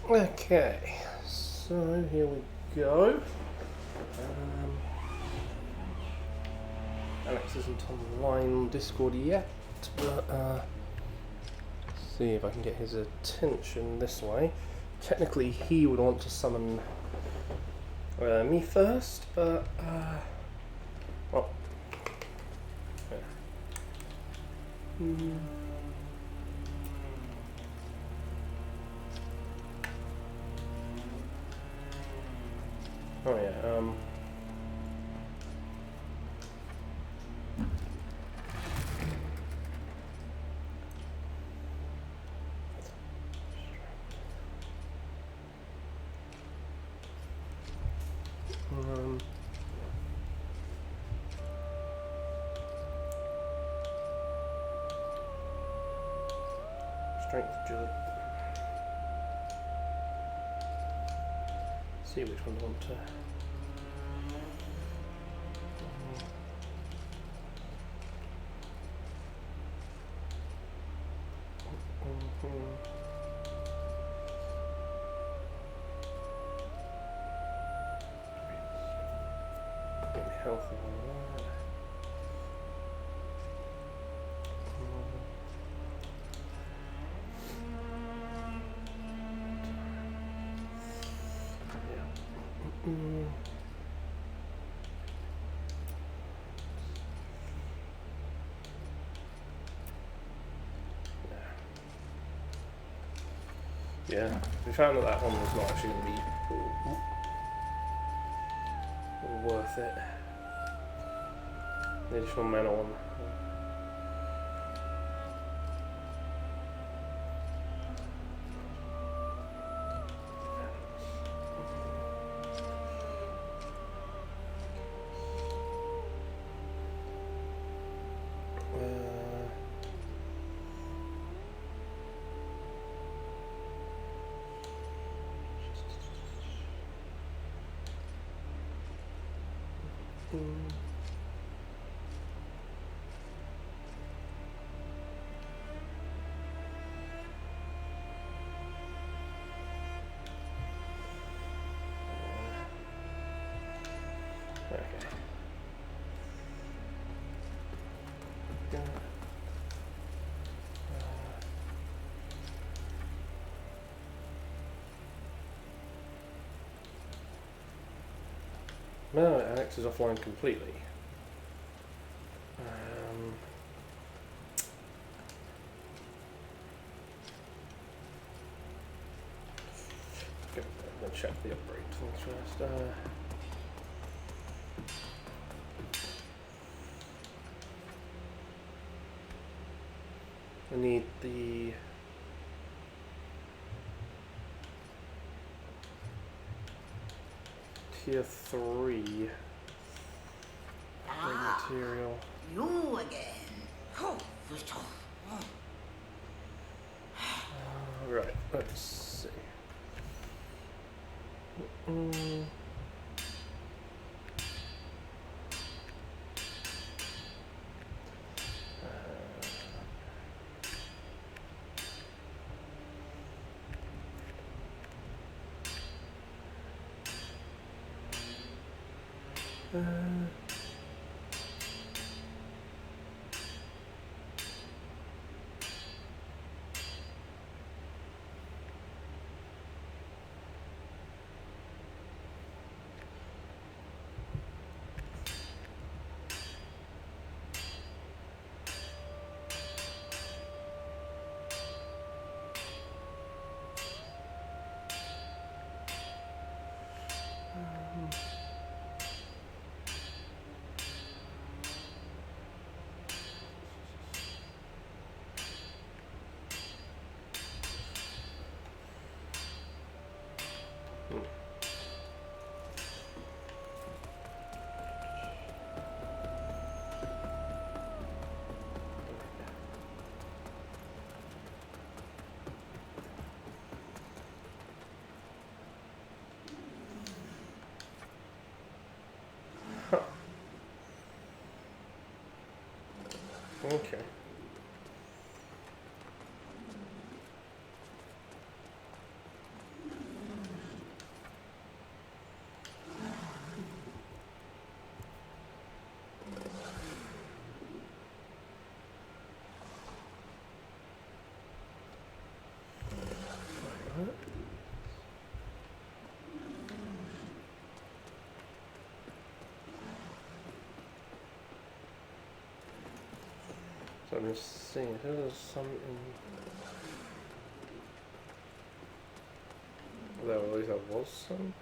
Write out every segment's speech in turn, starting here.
Okay, so here we go. Alex isn't online on Discord yet, but see if I can get his attention this way. Technically, he would want to summon me first, but well, yeah. Oh yeah. Strength agility. See which one I want to. Health and all that. Yeah, we found that one was not actually going to be worth it. The additional mana one. Okay. No, Alex is offline completely. I'll check the upgrade things first. I need the tier 3 material. You again. Right, let's see. Okay. Let me see. There's something. Well, at least there was some.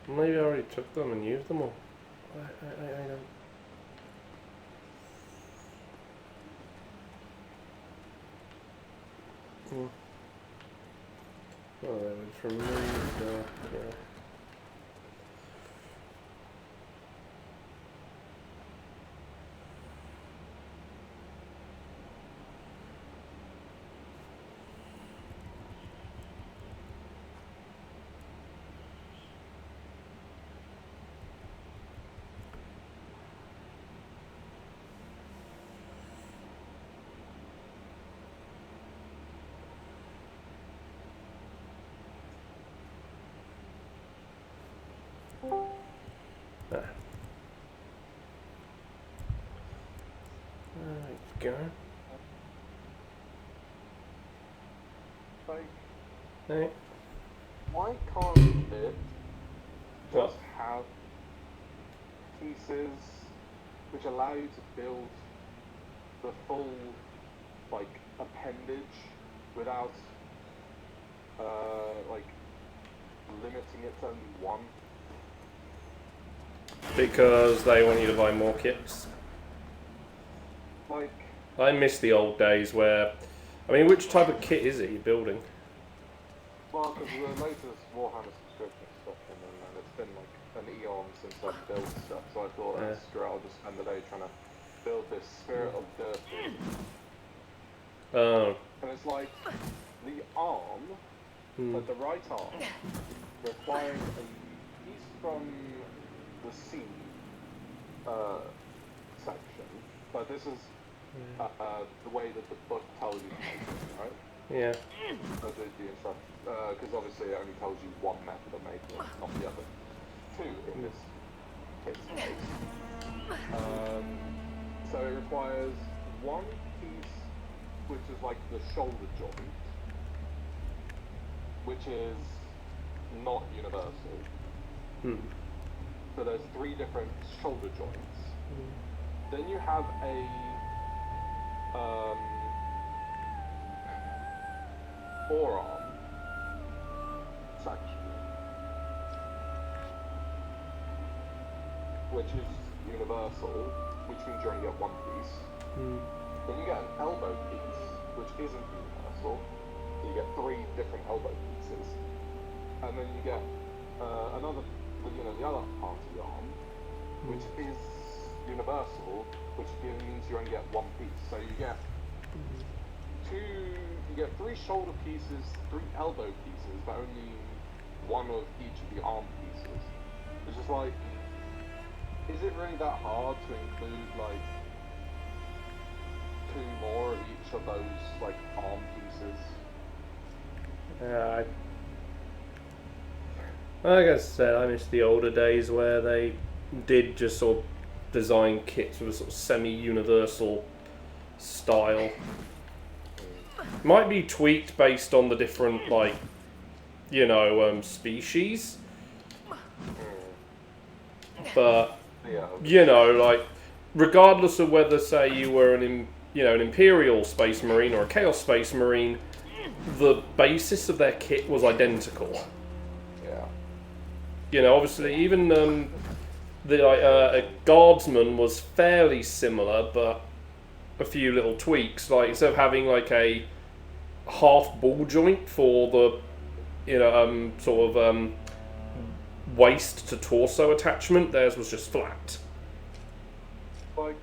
Maybe I already took them and used them all. I don't. Oh, they was removed. Yeah. Go. Like, Hey. why can't it What? just have pieces which allow you to build the full, like, appendage without, like, limiting it to only one? Because they want you to buy more kits. Like, I miss the old days where, I mean, which type of kit is it you're building? well, because the latest Warhammer subscription stuff came in, and it's been like an eon since I've built stuff, so I thought, Yeah. screw it, I'll just spend the day trying to build this Spirit of Dirt. Oh. And it's like, the arm, like the right arm, requiring a piece from the C section, but this is the way that the book tells you to make it, right? Yeah. The instructions, because obviously it only tells you one method of making it, not the other two in this kit's case. So it requires one piece, which is like the shoulder joint, which is not universal. So there's 3 different shoulder joints. Then you have a forearm section, which is universal, which means you only get one piece. Then you get an elbow piece, which isn't universal, so you get 3 different elbow pieces. And then you get another, the other part of the arm, which is universal, which means you only get one piece. So you get 3 shoulder pieces, 3 elbow pieces, but only one of each of the arm pieces. It's just like, is it really that hard to include like 2 more of each of those like arm pieces? Yeah. Like I said, I miss the older days where they did just sort of design kits with a sort of semi-universal style. Might be tweaked based on the different, like, species. But, like, regardless of whether, say, you were an Imperial Space Marine or a Chaos Space Marine, the basis of their kit was identical. Yeah. Obviously, even a Guardsman was fairly similar, but a few little tweaks. Like, instead of having like a half ball joint for the waist to torso attachment, theirs was just flat. Like,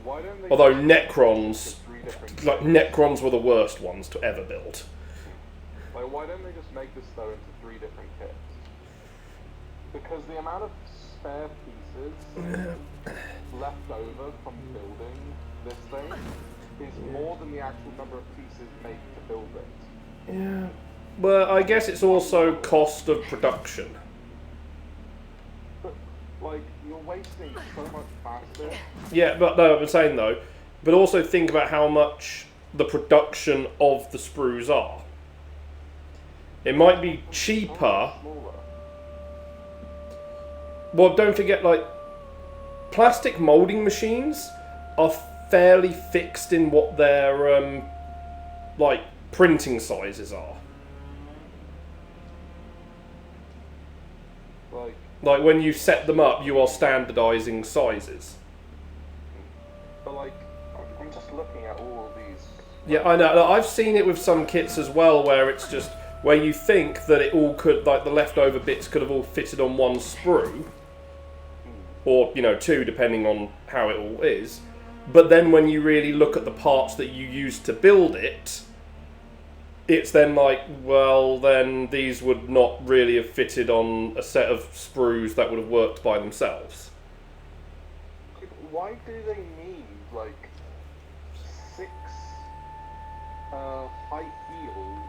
why don't they? Although Necrons were the worst ones to ever build. Like, why don't they just make this though into 3 different kits? Because the amount of spare pieces left over from building this thing is more than the actual number of pieces made to build it. Yeah. Well, I guess it's also cost of production. But, like, you're wasting so much faster. Yeah, but no, I'm saying though, but also think about how much the production of the sprues are. It might be cheaper. Smaller. Well, don't forget, like, plastic molding machines are fairly fixed in what their, like, printing sizes are. Like, when you set them up, you are standardizing sizes. But, like, I'm just looking at all of these. Yeah, I know. I've seen it with some kits as well, where it's just, where you think that it all could, like, the leftover bits could have all fitted on one sprue. Or, you know, two, depending on how it all is. But then when you really look at the parts that you used to build it, it's then like, well, then these would not really have fitted on a set of sprues that would have worked by themselves. Why do they need, like, 6 high heel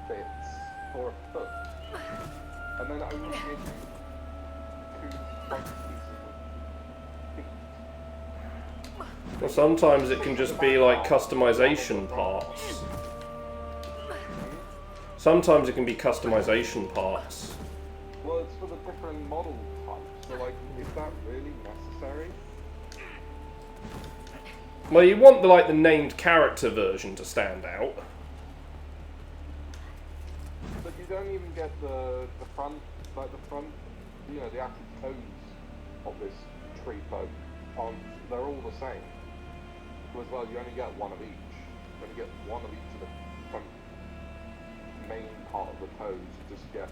bits for a foot? And then only give you 2 front pieces of feet? Well, sometimes it can just be like customization parts. Sometimes it can be customization parts. Well, it's for the different model types, so, like, is that really necessary? Well, you want the named character version to stand out. But you don't even get the front, you know, the actual toes of this tree folk. They're all the same. As well, you only get one of each. You only get one of each of the front main part of the toes. You just get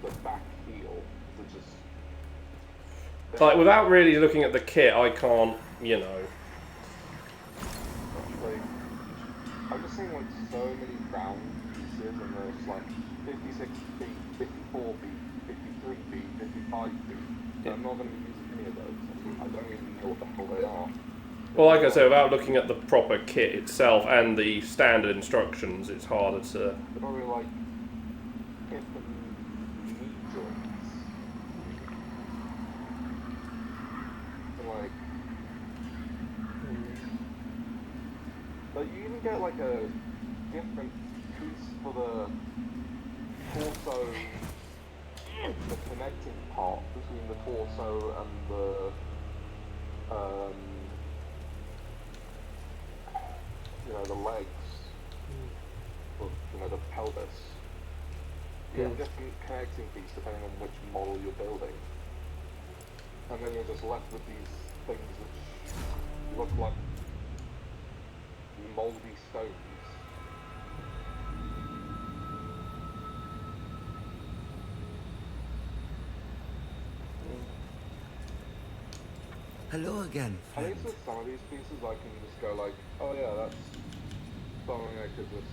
the back heel, which is... Like, without really looking at the kit, I can't, you know... Like, I'm just seeing, like, so many round pieces, and there's, like, 56 feet, 54 feet, 53 feet, 55 feet. Yeah. I'm not going to be using any of those. I don't even know what the hell they are. Well, like I said, without looking at the proper kit itself and the standard instructions, it's harder to... They're probably, like, hip and knee joints. And, like... But you even get, like, a different piece for the torso, like, the connecting part between the torso and the, you know, the legs, or, you know, the pelvis. You get a different connecting piece depending on which model you're building. And then you're just left with these things which look like mouldy stones. Hello again, At friend. least with some of these pieces I can just go like, oh yeah, that's something I could just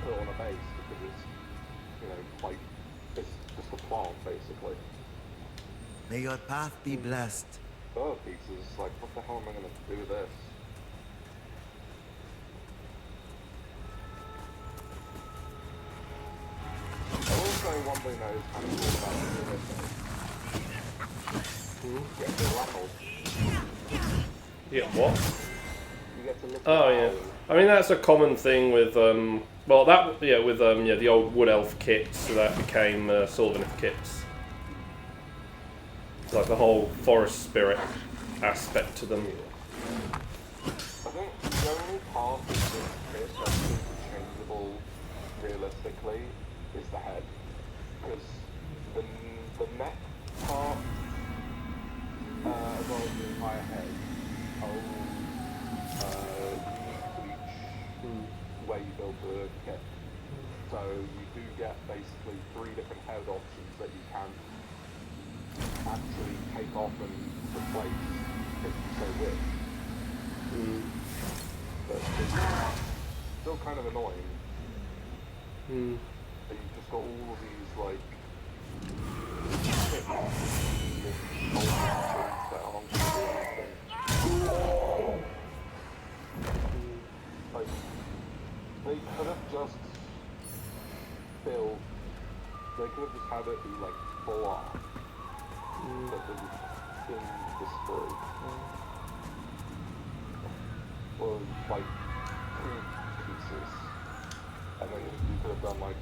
put on a base because it's, you know, like, it's just a plant basically. May your path be blessed. Other pieces, like, what the hell am I going to do with this? I will say one thing that is kind of cool about this though. You get to rattle. Yeah, what? You get to look Oh, at yeah. how- I mean, that's a common thing with, well, that, yeah, with, yeah, the old Wood Elf kits, so that became, Sylvaneth kits. Like the whole forest spirit aspect to them. I think the only part of this kit that's interchangeable realistically is the head. Because the neck part, as well as the entire head, are all unique to each way you build the kit. So you do get basically 3 different head options that you can actually take off and replace if you so wish. But it's still kind of annoying. That you've just got all of these like kits with old options that aren't going to do anything. They could have just built. They could have just had it be like full art, but it was in display. Or like 2 pieces, and then you could have done like,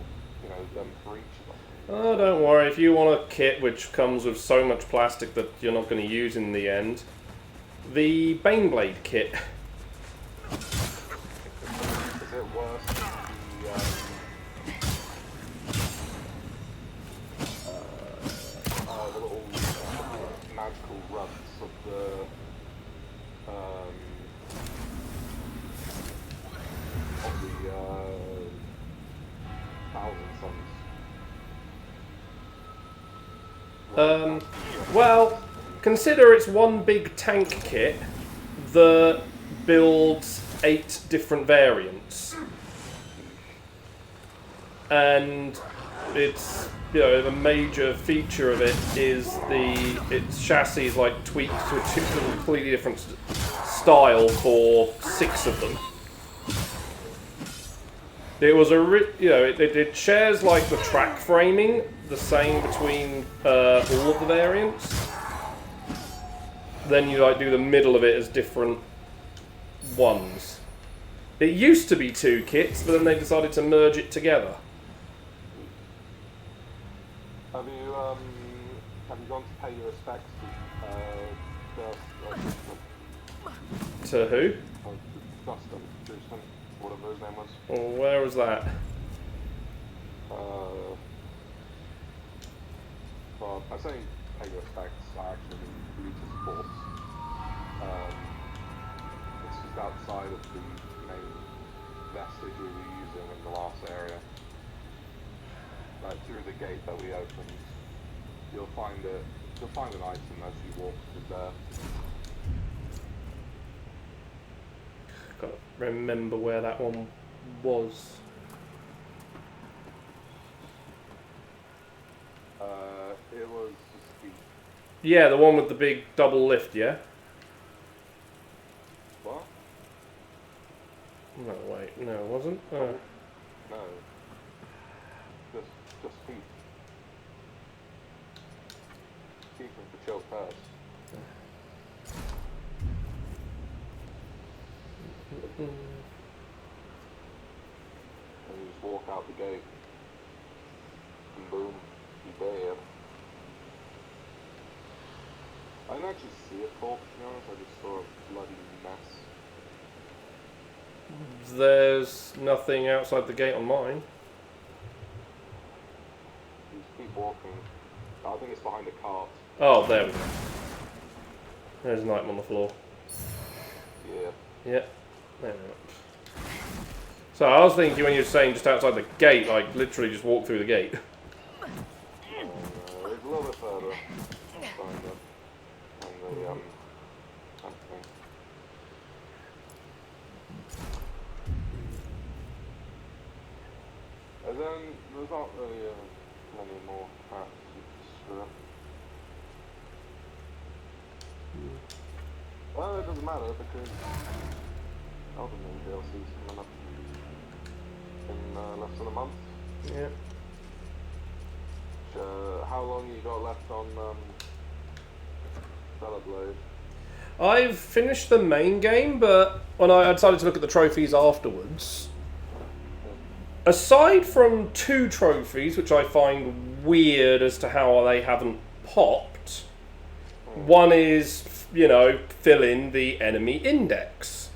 you know, them for each of them. Oh, don't worry. If you want a kit which comes with so much plastic that you're not going to use in the end, the Baneblade kit. Is it worse than the little magical runs of the Thousand Suns? Well, consider it's one big tank kit that builds 8 different variants. And it's, you know, the major feature of it is its chassis is like tweaked to a completely different style for 6 of them. It was it shares like the track framing, the same between all of the variants. Then you like do the middle of it as different ones. It used to be 2 kits, but then they decided to merge it together. Have you gone to pay your respects To who? Dustin, whatever his name was? Well, where was that? Well, I say pay your respects, I actually mean due to sports. It's just outside of the main vestige we were using in the last area. Like through the gate that we opened, you'll find an item as you walk through there. Can't remember where that one was. It was just the... Yeah, the one with the big double lift, yeah? What? No, wait, no, it wasn't. No. Just Heath. Heath with the chill first. And you just walk out the gate. And boom, you're there. I didn't actually see a corpse, to be honest, I just saw a bloody mess. There's nothing outside the gate on mine. You just keep walking. I think it's behind a cart. Oh, there we go. There's an item on the floor. Yeah. Yeah. There we go. So I was thinking when you were saying just outside the gate, like literally just walk through the gate. It's a little bit further. Behind the thing. And then there's not really many more parts you can screw up. Well, it doesn't matter because Elden Ring DLC's coming up in less than a month. Yeah. How long you got left on Stellar Blade? I've finished the main game, but when I decided to look at the trophies afterwards, aside from 2 trophies, which I find weird as to how they haven't popped, one is, you know, fill in the enemy index.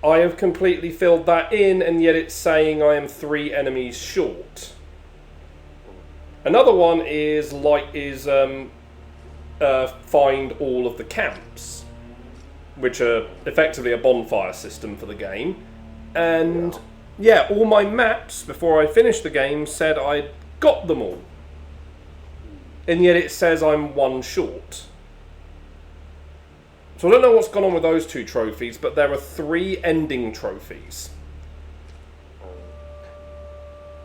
I have completely filled that in, and yet it's saying I am 3 enemies short. Another one is find all of the camps, which are effectively a bonfire system for the game. And yeah, all my maps before I finished the game said I'd got them all. And yet it says I'm 1 short. So I don't know what's gone on with those 2 trophies, but there are 3 ending trophies.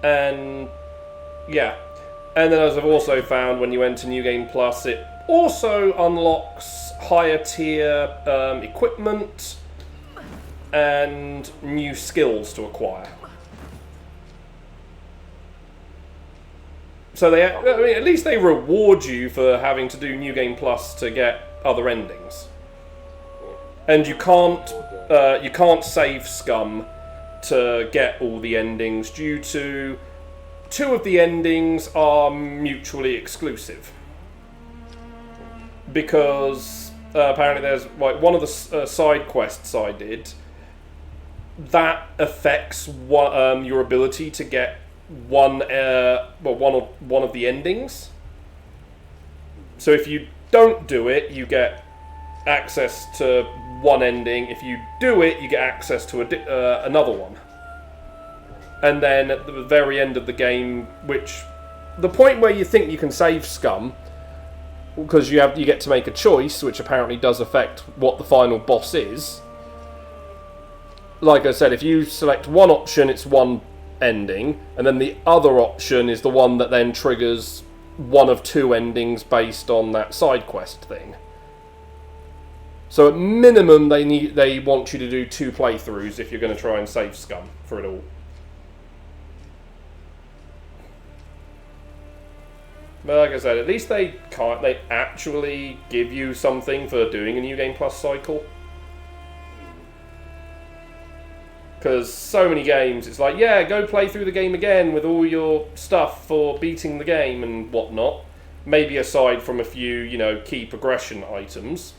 And yeah. And then as I've also found, when you enter New Game Plus, it also unlocks higher tier equipment and new skills to acquire. So I mean, at least they reward you for having to do New Game Plus to get other endings. And you can't save Scum to get all the endings due to 2 of the endings are mutually exclusive. Because apparently there's like one of the side quests I did that affects your ability to get one of the endings. So if you don't do it, you get access to one ending. If you do it, you get access to another one. And then at the very end of the game, the point where you think you can save Scum, because you get to make a choice, which apparently does affect what the final boss is. Like I said, if you select one option, it's one ending, and then the other option is the one that then triggers one of 2 endings based on that side quest thing. So at minimum, they want you to do 2 playthroughs if you're going to try and save Scum for it all. But like I said, at least they actually give you something for doing a New Game Plus cycle. Because so many games, it's like, yeah, go play through the game again with all your stuff for beating the game and whatnot. Maybe aside from a few, key progression items.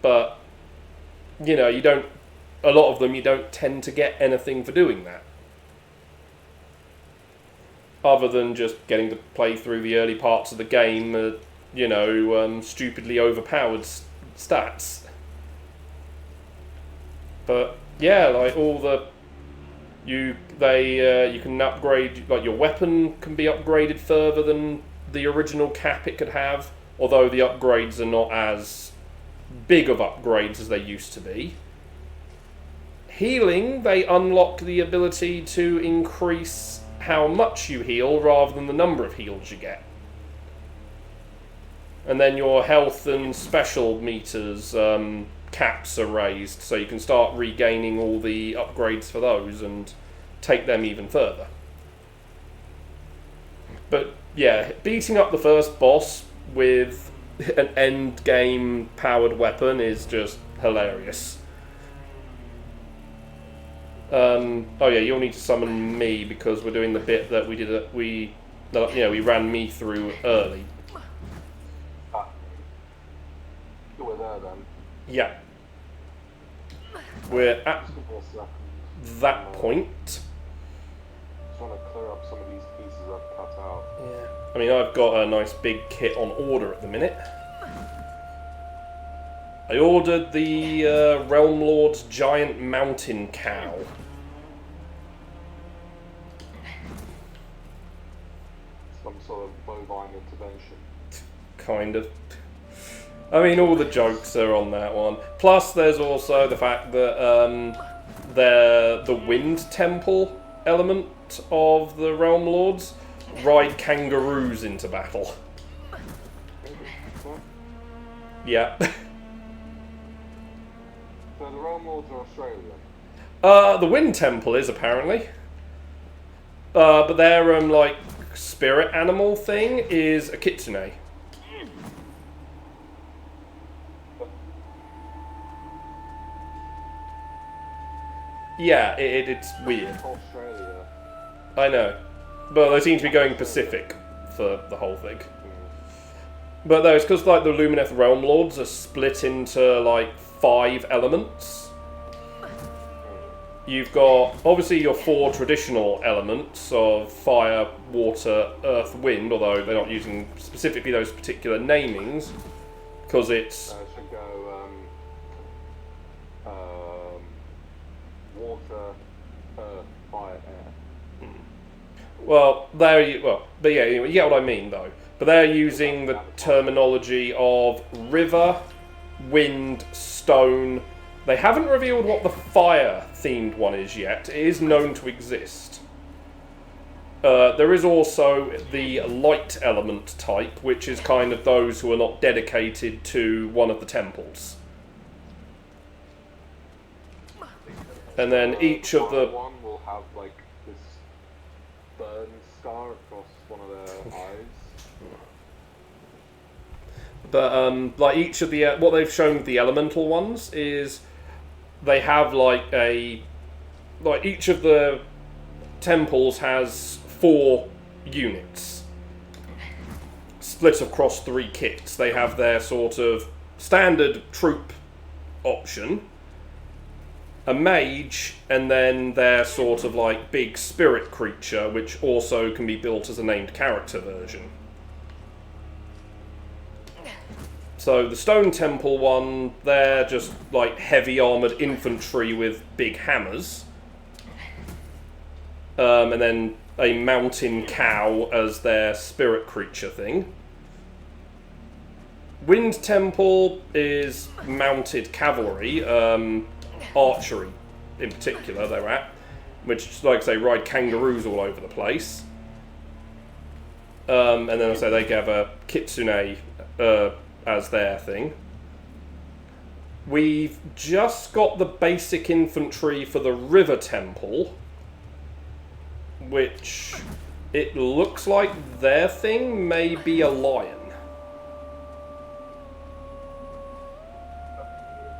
But, a lot of them you don't tend to get anything for doing that. Other than just getting to play through the early parts of the game, stupidly overpowered stats. But yeah, like all you can upgrade, like your weapon can be upgraded further than the original cap it could have, although the upgrades are not as big of upgrades as they used to be. Healing, they unlock the ability to increase how much you heal rather than the number of heals you get. And then your health and special meters caps are raised, so you can start regaining all the upgrades for those and take them even further. But yeah, beating up the first boss with an end game powered weapon is just hilarious. Oh yeah, you'll need to summon me because we're doing the bit that we did. We ran me through early. You were there then. Yeah, we're at that point. Just want to clear up some of these pieces I've cut out. Yeah, I mean I've got a nice big kit on order at the minute. I ordered the Realm Lord's giant mountain cow. Some sort of bovine intervention. Kind of. I mean, all the jokes are on that one. Plus, there's also the fact that the Wind Temple element of the Realm Lords ride kangaroos into battle. Yeah. So the Realm Lords are Australian? The Wind Temple is, apparently. But their, spirit animal thing is a kitsune. Yeah, it's weird. Australia. I know. But they seem to be going Pacific for the whole thing. But though, it's because, the Lumineth Realm Lords are split into, 5 elements. You've got, obviously, your 4 traditional elements of fire, water, earth, wind, although they're not using specifically those particular namings, because it's... It should go, water, earth, fire, air. Well, but yeah, you get what I mean, though. But they're using the terminology of river, wind, stone. They haven't revealed what the fire-themed one is yet. It is known to exist. There is also the light element type, which is kind of those who are not dedicated to one of the temples. And then each of the... one will have like this burn scar across one of their eyes. But like each of the what they've shown with the elemental ones is they have like each of the temples has 4 units split across 3 kits. They have their sort of standard troop option, a mage, and then their sort of like big spirit creature, which also can be built as a named character version. So the Stone Temple one, they're just like heavy armoured infantry with big hammers. And then a mountain cow as their spirit creature thing. Wind Temple is mounted cavalry, archery in particular they're at, which, like I say, ride kangaroos all over the place. And then I say they have a kitsune as their thing. We've just got the basic infantry for the River Temple, which it looks like their thing may be a lion.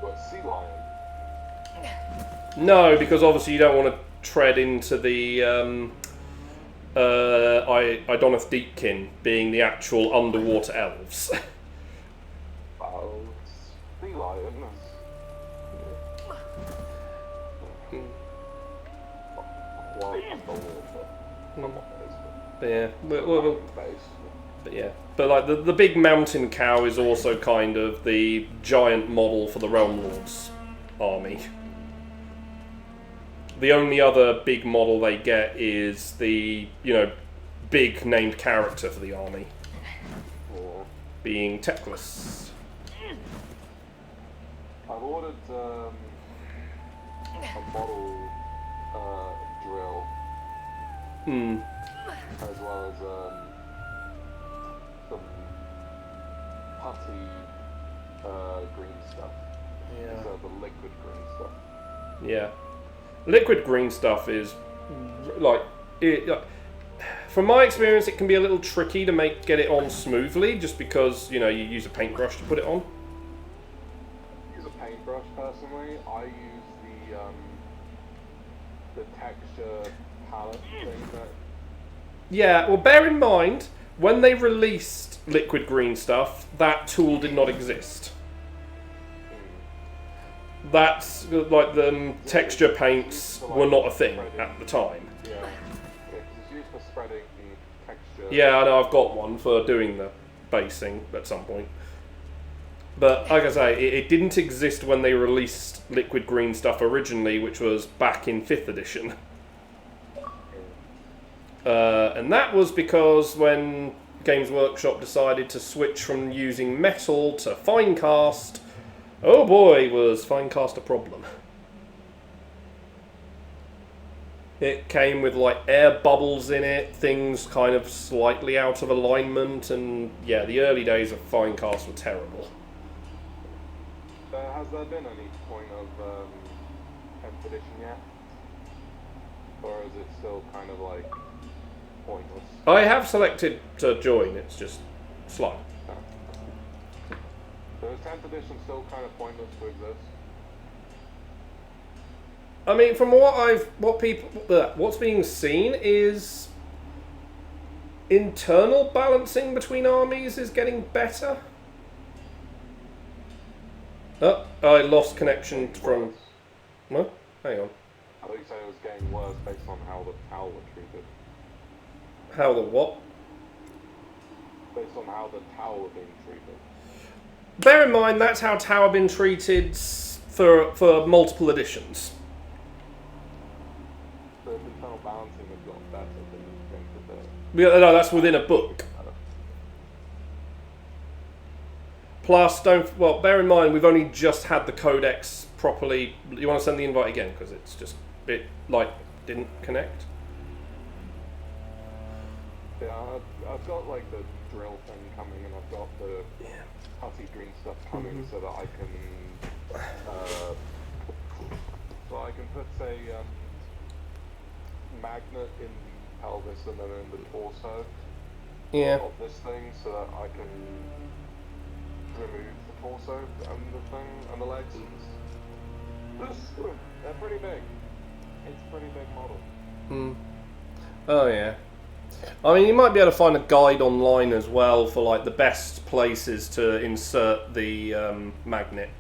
What, sea lion? No, because obviously you don't want to tread into the Idoneth Deepkin being the actual underwater elves. Sea lion. But yeah, but like the big mountain cow is also kind of the giant model for the Realm Lords army. The only other big model they get is the, big named character for the army, being Teclis. I've ordered a model drill, as well as some putty green stuff. Yeah. So the liquid green stuff. Yeah. Liquid green stuff is from my experience, it can be a little tricky to get it on smoothly, just because you use a paintbrush to put it on. I use a paintbrush personally. I use the texture palette thing that. Yeah, well, bear in mind when they released liquid green stuff, that tool did not exist. That's like the texture paints were not a thing at the time. Yeah, it's used for spreading texture. Yeah, I know, I've got one for doing the basing at some point. But like I say, it didn't exist when they released liquid green stuff originally, which was back in 5th edition. And that was because when Games Workshop decided to switch from using metal to Finecast, oh boy, was Finecast a problem. It came with like air bubbles in it, things kind of slightly out of alignment, and yeah, the early days of Finecast were terrible. Has there been any point of 10th edition yet? Or is it still kind of like pointless? I have selected to join, it's just slow. So is 10th edition still kind of pointless to exist? I mean, from what's being seen is internal balancing between armies is getting better. Oh, I lost connection from. What? Hang on. I thought you said it was getting worse based on how the Tau were treated. How the what? Based on how the Tau were being treated. Bear in mind that's how Tau have been treated for multiple editions. So if internal balancing had got better, then you think that Yeah, no, that's within a book. Plus, bear in mind we've only just had the codex properly. You want to send the invite again because it's just didn't connect. Yeah, I've got like the drill thing coming, and I've got the putty green stuff coming, so that I can can put a magnet in the pelvis and then in the torso Yeah. of this thing, so that I can remove the torso and the thing and the legs. They're pretty big. It's a pretty big model. Oh yeah. I mean, you might be able to find a guide online as well for like the best places to insert the magnet.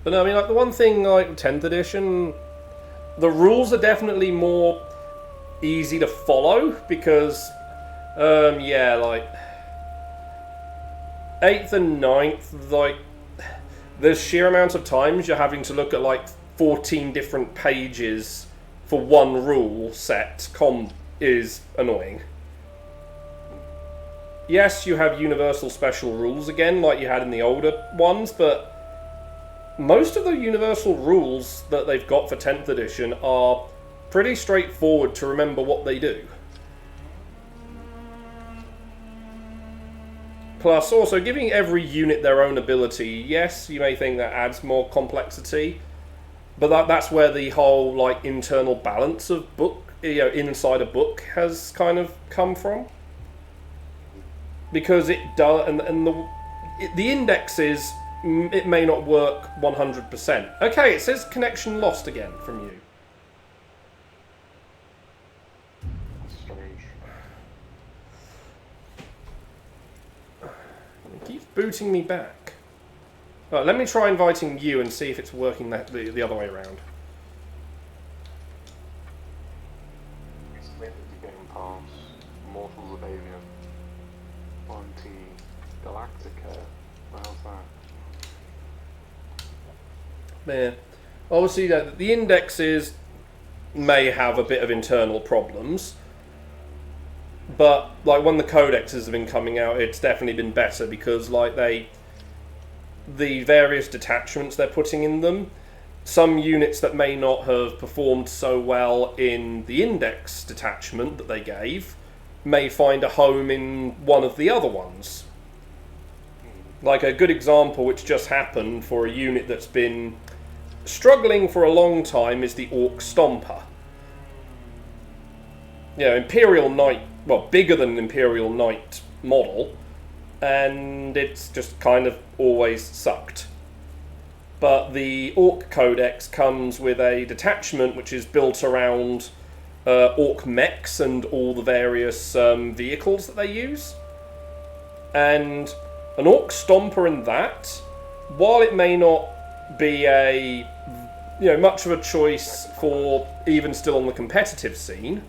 But no, I mean, like the one thing like 10th edition, the rules are definitely more easy to follow because, yeah, like 8th and 9th, like the sheer amount of times you're having to look at like 14 different pages for one rule set is annoying. Yes, you have universal special rules again, like you had in the older ones, but most of the universal rules that they've got for 10th edition are pretty straightforward to remember what they do. Plus, also, giving every unit their own ability, yes, you may think that adds more complexity, but that's where the whole, like, internal balance of book, inside a book has kind of come from. Because it does, and the indexes, it may not work 100%. Okay, it says connection lost again from you. Strange. It keeps booting me back. Right, let me try inviting you and see if it's working the other way around. It's linked to Game Pass, Mortals of Alien, Monty, Galactica. How's that? Yeah. Obviously, the indexes may have a bit of internal problems, but like when the codexes have been coming out, it's definitely been better because like the various detachments they're putting in them, some units that may not have performed so well in the index detachment that they gave may find a home in one of the other ones. Like a good example which just happened for a unit that's been struggling for a long time is the Orc Stomper. Imperial Knight, well, bigger than an Imperial Knight model, and it's just kind of always sucked. But the Orc Codex comes with a detachment which is built around Orc mechs and all the various vehicles that they use. And an Orc Stomper in that, while it may not be much of a choice for even still on the competitive scene,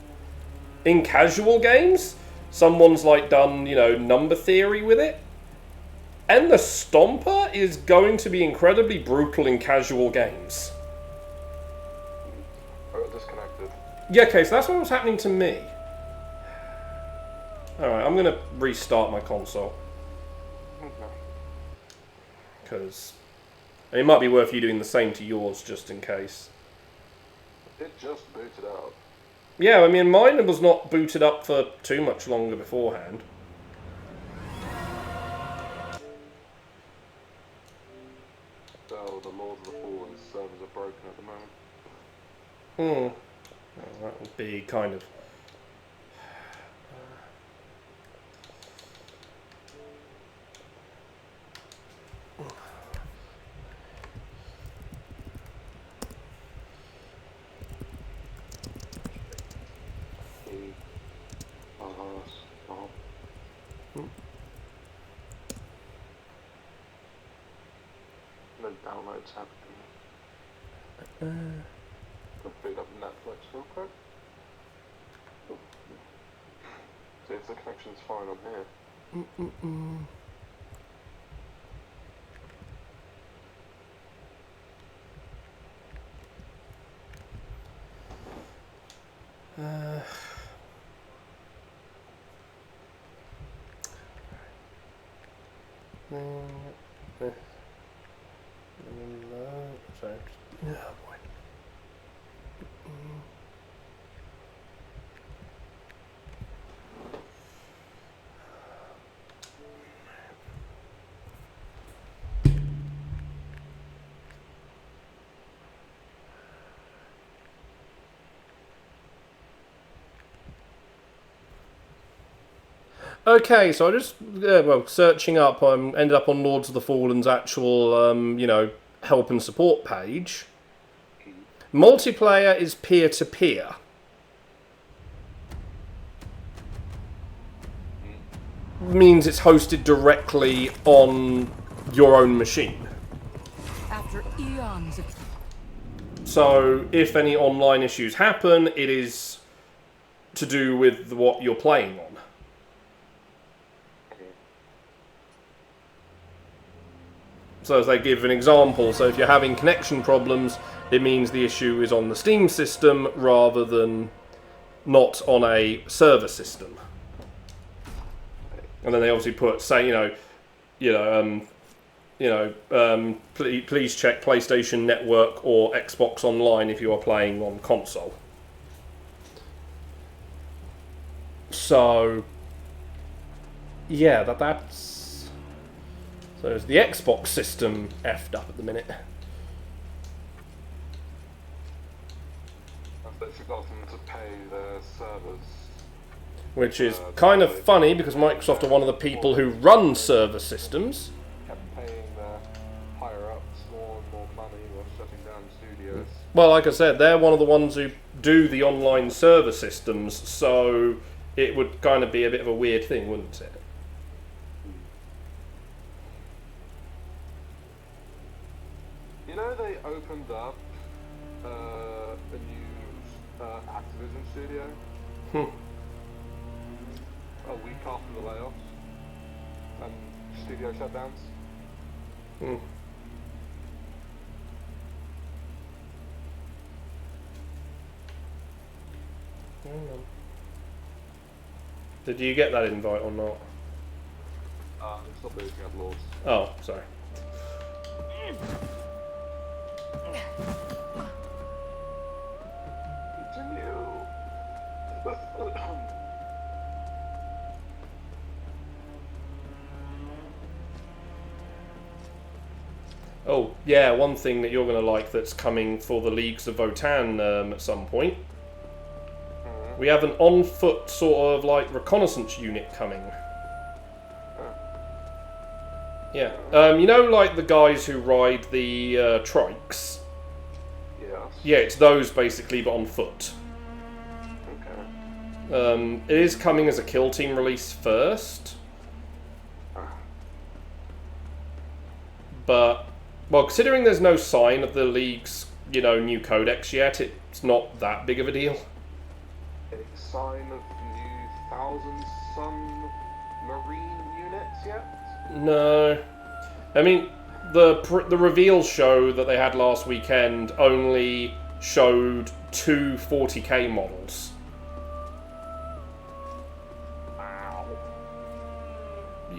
in casual games, someone's like done, number theory with it. And the Stomper is going to be incredibly brutal in casual games. I got disconnected. Yeah, okay, so that's what was happening to me. Alright, I'm going to restart my console. Okay. Because it might be worth you doing the same to yours, just in case. It just booted out. Yeah, I mean, mine was not booted up for too much longer beforehand. So the Lord of the Fallen servers are broken at the moment. Well, that would be kind of... Stop. No downloads happening. I'll boot up Netflix real quick. See if the connection's fine on here. Sorry. Oh boy. Okay, so I just searching up. I ended up on Lords of the Fallen's actual help and support page. Multiplayer is peer-to-peer. Means it's hosted directly on your own machine. After eons of... So if any online issues happen, it is to do with what you're playing on. So as they give an example, so if you're having connection problems, it means the issue is on the Steam system rather than not on a server system. And then they obviously put, say, please check PlayStation Network or Xbox Online if you are playing on console. So, yeah, that's... So is the Xbox system effed up at the minute? They've forgotten to pay their servers. Which is kind of funny because Microsoft are one of the people who run server systems. Kept paying their higher-ups more and more money while shutting down studios. Well, like I said, they're one of the ones who do the online server systems, so it would kind of be a bit of a weird thing, wouldn't it? You know, they opened up a new Activision studio a week after the layoffs and studio shutdowns. Did you get that invite or not? It's not booting up Lords. Oh, sorry. Oh, yeah, one thing that you're going to like that's coming for the Leagues of Votann at some point. We have an on-foot sort of like reconnaissance unit coming. Yeah. You know, like the guys who ride the trikes? Yes. Yeah, it's those basically, but on foot. Okay. It is coming as a Kill Team release first. But, well, considering there's no sign of the League's, new codex yet, it's not that big of a deal. Any sign of new Thousand Sun Marine units yet? No. I mean, the reveal show that they had last weekend only showed 2 40k models.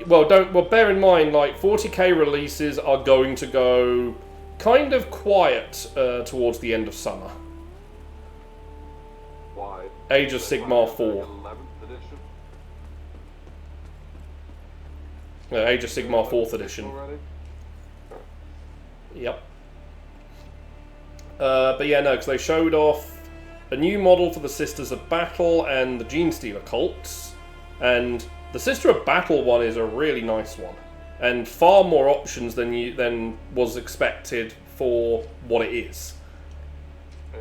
Well, bear in mind, like, 40k releases are going to go kind of quiet towards the end of summer. Why? Age of Sigmar 4. 11th edition? Age of Sigmar 4th edition. Already? Yep. But yeah, no, because they showed off a new model for the Sisters of Battle and the Genestealer cults, and the Sister of Battle one is a really nice one, and far more options than was expected for what it is. Yeah.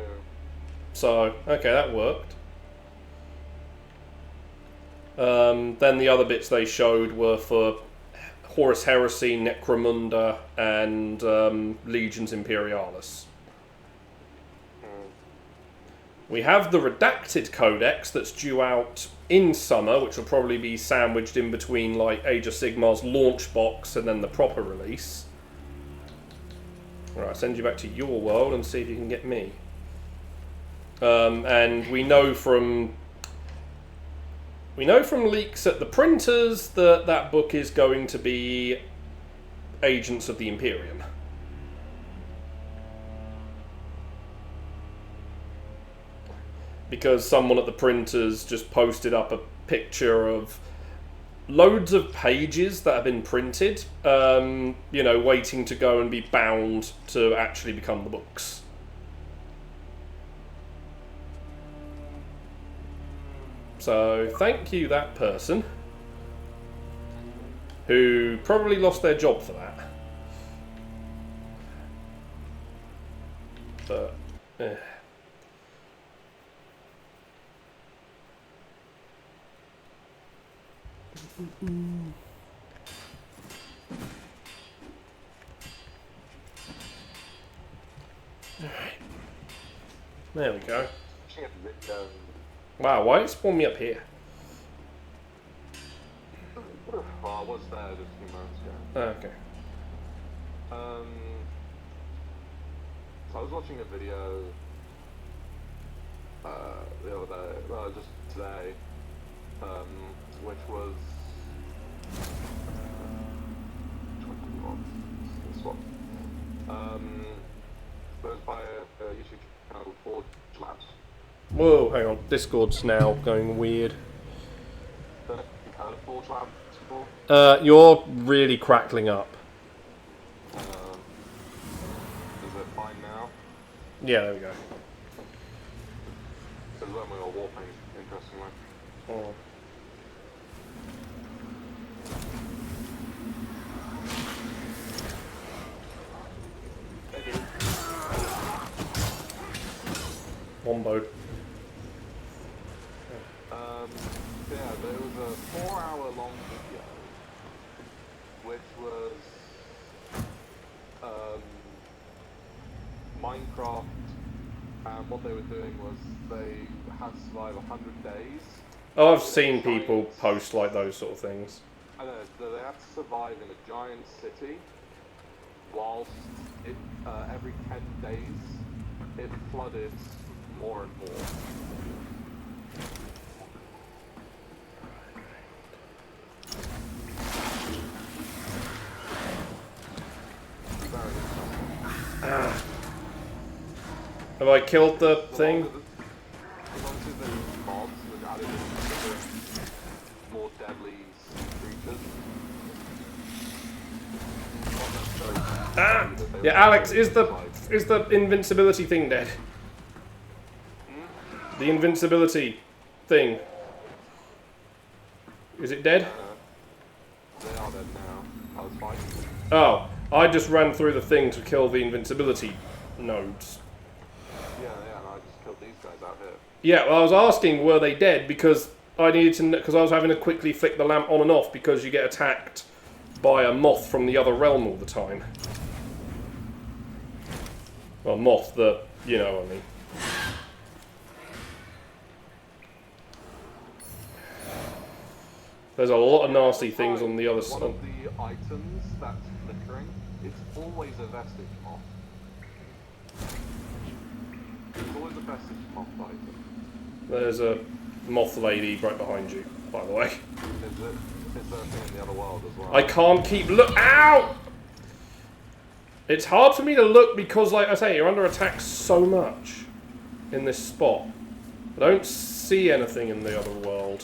So, okay, that worked. Then the other bits they showed were for Horus Heresy, Necromunda, and Legions Imperialis. We have the Redacted Codex that's due out in summer, which will probably be sandwiched in between like Age of Sigmar's launch box and then the proper release. Alright, I'll send you back to your world and see if you can get me. And we know from leaks at the printers that that book is going to be Agents of the Imperium. Because someone at the printers just posted up a picture of loads of pages that have been printed, waiting to go and be bound to actually become the books. So, thank you, that person. who probably lost their job for that. But, there we go. Wow, why did it spawn me up here? Well, I was there just a few moments ago. Oh, okay. So I was watching a video the other day, well, just today, which was this one. It was by a YouTube channel called Forge Labs. Whoa, hang on. Discord's now going weird. Don't know if you've heard of Forge Labs before. You're really crackling up. Is it fine now? Yeah, there we go. This is when we were warping, interestingly. Oh. Wombo. Yeah, there was a 4-hour-long video, which was Minecraft, and what they were doing was they had to survive 100 days. Oh, I've seen people post like those sort of things. I know, so they had to survive in a giant city, whilst it, every 10 days it flooded more and more. Very interesting. Have I killed the thing? As long as there's mobs that added in more deadly creatures. Ah! Yeah, Alex, is the invincibility thing dead? The invincibility thing. Is it dead? They are dead now. I was fighting them. Oh, I just ran through the thing to kill the invincibility nodes. Yeah, and I just killed these guys out here. Yeah, well, I was asking were they dead because I needed to, because I was having to quickly flick the lamp on and off because you get attacked by a moth from the other realm all the time. Well, moth, you know what I mean. There's a lot of nasty things on the other side. One of the items that's flickering, it's always a vestige moth. It's always a vestige moth item. There's a moth lady right behind you, by the way. Is there a thing in the other world as well? I can't keep look. Ow! It's hard for me to look because, like I say, you're under attack so much in this spot. I don't see anything in the other world.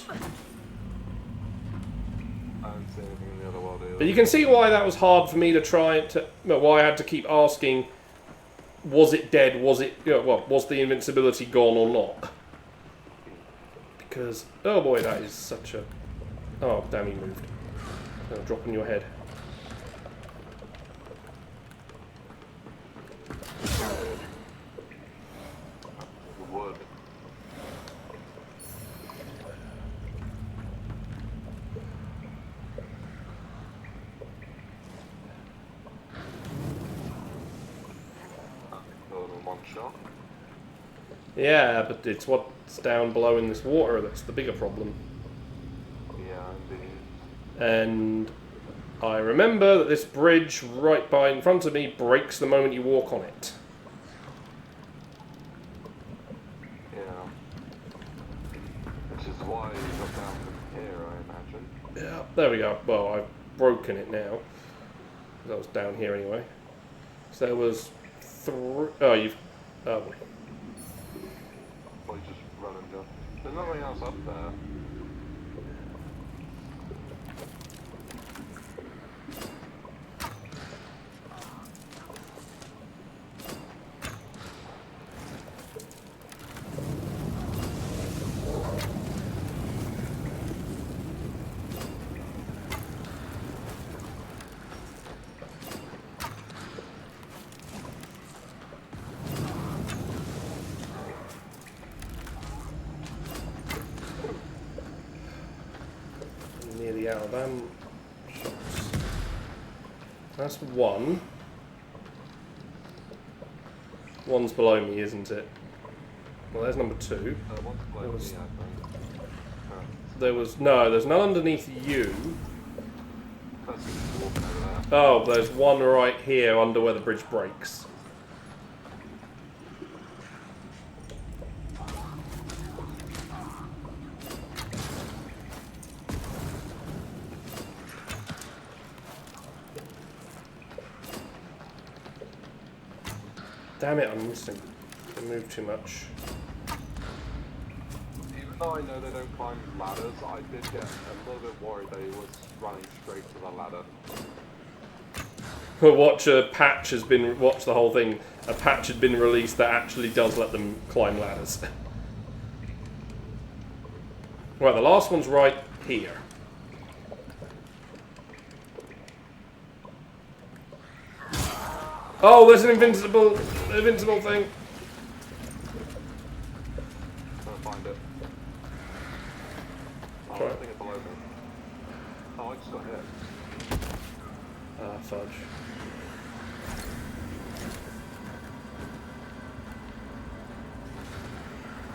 I don't see anything in the other world either. But you can see why that was hard for me to try to. Well, why I had to keep asking: was it dead? Was it? Was the invincibility gone or not? Because oh boy, that is such a. Oh damn, he moved. I'll drop on your head. Wood. One shot. Yeah, but it's what's down below in this water that's the bigger problem. Yeah, indeed. And I remember that this bridge right by in front of me breaks the moment you walk on it. Yeah. Which is why you got down from here, I imagine. Yeah, there we go. Well, I've broken it now. That was down here anyway. So there was three. Oh, you've. Oh. Or you just run and jump. There's nothing else up there. the Alabam shops. That's one. One's below me, isn't it? Well, there's number 2. One's below There was- me, I think. There's none underneath you. Person's walking over there. Oh, there's one right here under where the bridge breaks. Damn it, I'm missing. I moved too much. Even though I know they don't climb ladders, I did get a little bit worried that he was running straight to the ladder. Watch the whole thing. A patch had been released that actually does let them climb ladders. Right, the last one's right here. Oh, there's an invincible thing. Trying to find it. Oh, I Right. think it's below me. Oh, I just got hit. Ah, fudge.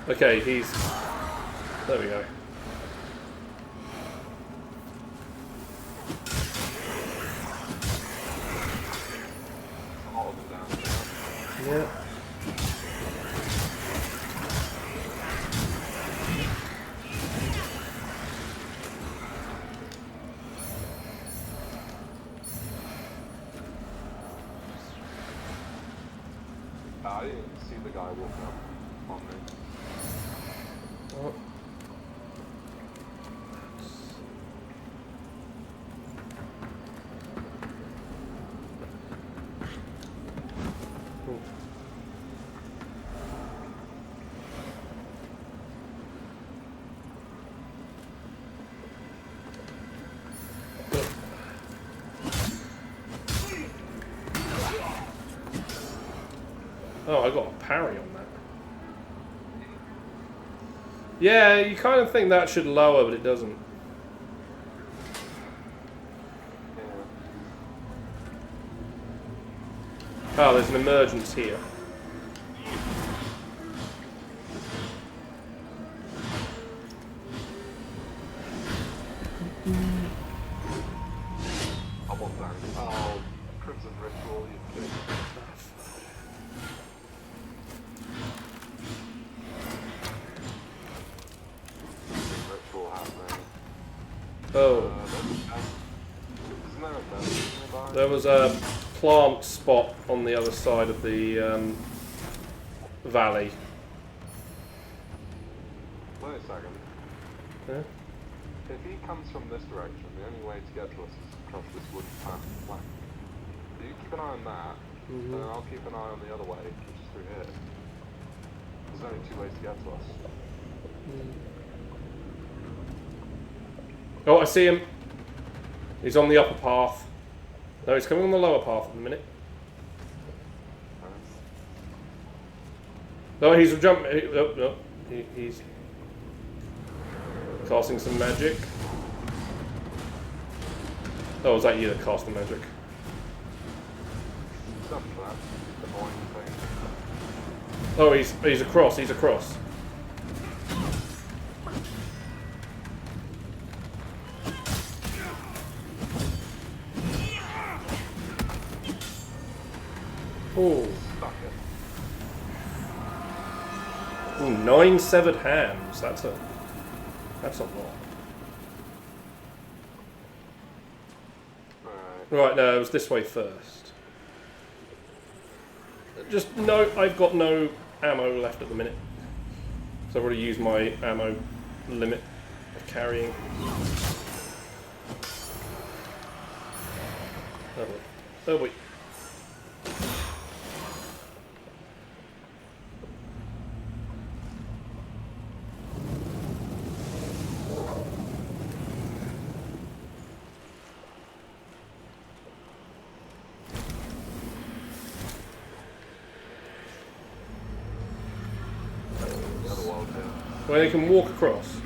Okay, he's... There we go. A lot of them down there. Yeah. I didn't see the guy walking up on me. Oh. Oh, I got a parry on that. Yeah, you kind of think that should lower, but it doesn't. Yeah. Oh, there's an emergence here. I want that. Oh, Crimson Ritual, you kidding. Crimson Ritual happening. Oh, Isn't there a vessel nearby? there was a plant spot on the other side of the valley. Wait a second. Yeah? If he comes from this direction, the only way to get to us is across this wooden path flank. So you keep an eye on that, and I'll keep an eye on the other way, which is through here. There's only 2 ways to get to us. Oh, I see him. He's on the upper path. No, he's coming on the lower path in a minute. No, he's jumping. No, he's casting some magic. Oh, was that you that cast the magic? Except for that annoying thing. Oh, he's across. He's across. Oh. Stuck it. Ooh, 9 severed hands. That's a lot. Alright. Right, no, it was this way first. Just no, I've got no ammo left at the minute. So I've already used my ammo limit of carrying. Oh wait. The other world here. Where they can walk across.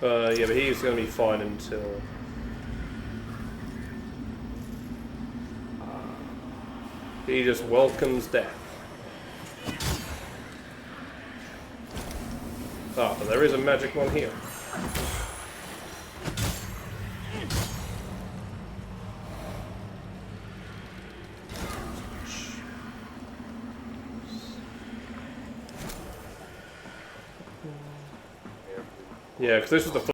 Yeah, but he's going to be fine until... he just welcomes death. Ah, but there is a magic one here. Yeah, because this was the